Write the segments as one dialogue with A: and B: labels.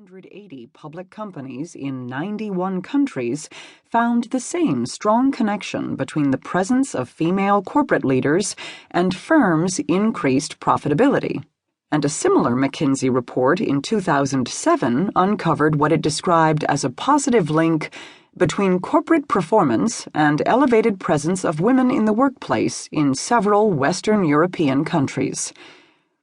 A: 180 public companies in 91 countries found the same strong connection between the presence of female corporate leaders and firms' increased profitability. And a similar McKinsey report in 2007 uncovered what it described as a positive link between corporate performance and elevated presence of women in the workplace in several Western European countries.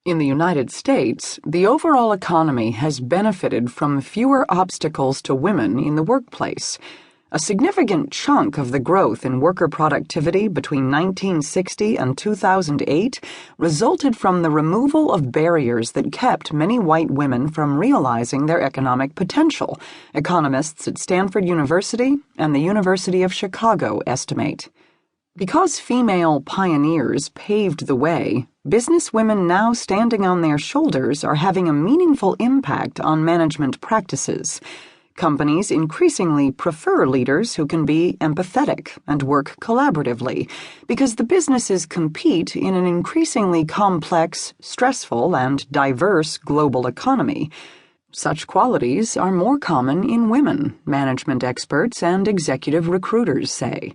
A: In the United States, the overall economy has benefited from fewer obstacles to women in the workplace. A significant chunk of the growth in worker productivity between 1960 and 2008 resulted from the removal of barriers that kept many white women from realizing their economic potential, economists at Stanford University and the University of Chicago estimate. Because female pioneers paved the way, businesswomen now standing on their shoulders are having a meaningful impact on management practices. Companies increasingly prefer leaders who can be empathetic and work collaboratively because the businesses compete in an increasingly complex, stressful, and diverse global economy. Such qualities are more common in women, management experts and executive recruiters say.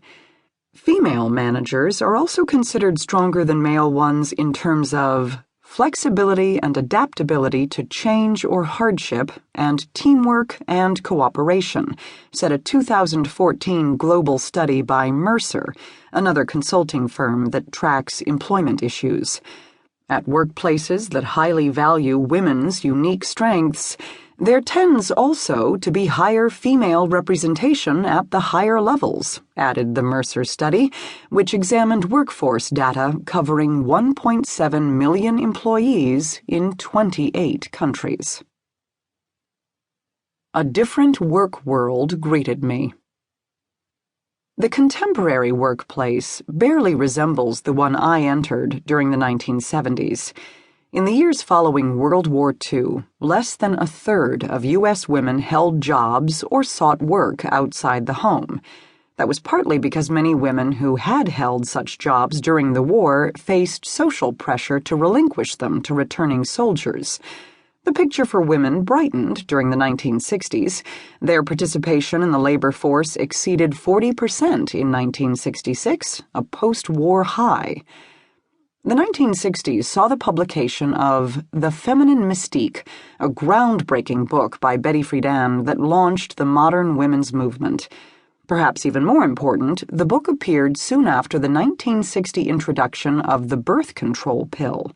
A: Female managers are also considered stronger than male ones in terms of flexibility and adaptability to change or hardship, and teamwork and cooperation, said a 2014 global study by Mercer, another consulting firm that tracks employment issues. At workplaces that highly value women's unique strengths, there tends also to be higher female representation at the higher levels, added the Mercer study, which examined workforce data covering 1.7 million employees in 28 countries. A different work world greeted me. The contemporary workplace barely resembles the one I entered during the 1970s. In the years following World War II, less than a third of U.S. women held jobs or sought work outside the home. That was partly because many women who had held such jobs during the war faced social pressure to relinquish them to returning soldiers. The picture for women brightened during the 1960s. Their participation in the labor force exceeded 40% in 1966, a post-war high. The 1960s saw the publication of The Feminine Mystique, a groundbreaking book by Betty Friedan that launched the modern women's movement. Perhaps even more important, the book appeared soon after the 1960 introduction of the birth control pill.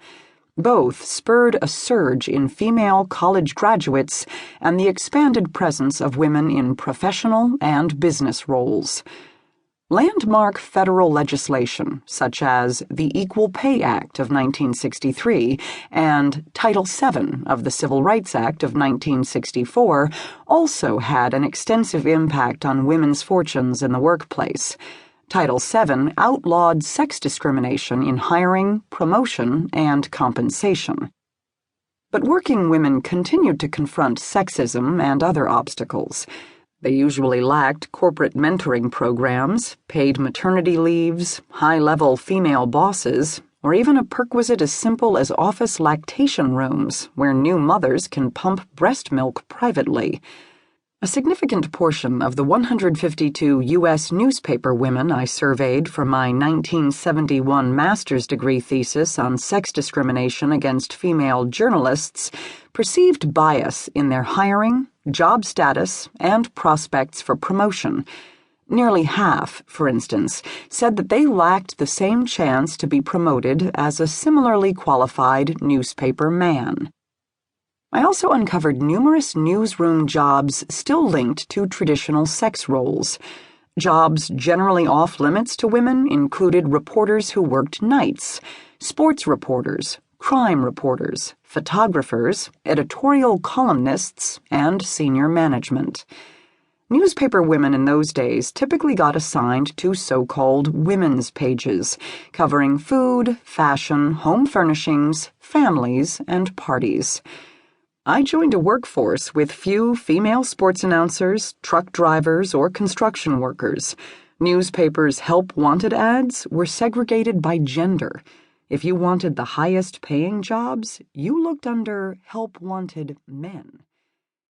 A: Both spurred a surge in female college graduates and the expanded presence of women in professional and business roles. Landmark federal legislation, such as the Equal Pay Act of 1963 and Title VII of the Civil Rights Act of 1964, also had an extensive impact on women's fortunes in the workplace. Title VII outlawed sex discrimination in hiring, promotion, and compensation. But working women continued to confront sexism and other obstacles. They usually lacked corporate mentoring programs, paid maternity leaves, high-level female bosses, or even a perquisite as simple as office lactation rooms where new mothers can pump breast milk privately. A significant portion of the 152 U.S. newspaper women I surveyed for my 1971 master's degree thesis on sex discrimination against female journalists perceived bias in their hiring, job status, and prospects for promotion. Nearly half, for instance, said that they lacked the same chance to be promoted as a similarly qualified newspaper man. I also uncovered numerous newsroom jobs still linked to traditional sex roles. Jobs generally off-limits to women included reporters who worked nights, sports reporters, crime reporters, photographers, editorial columnists, and senior management. Newspaper women in those days typically got assigned to so-called women's pages, covering food, fashion, home furnishings, families, and parties. I joined a workforce with few female sports announcers, truck drivers, or construction workers. Newspapers' help wanted ads were segregated by gender. If you wanted the highest paying jobs, you looked under help wanted men.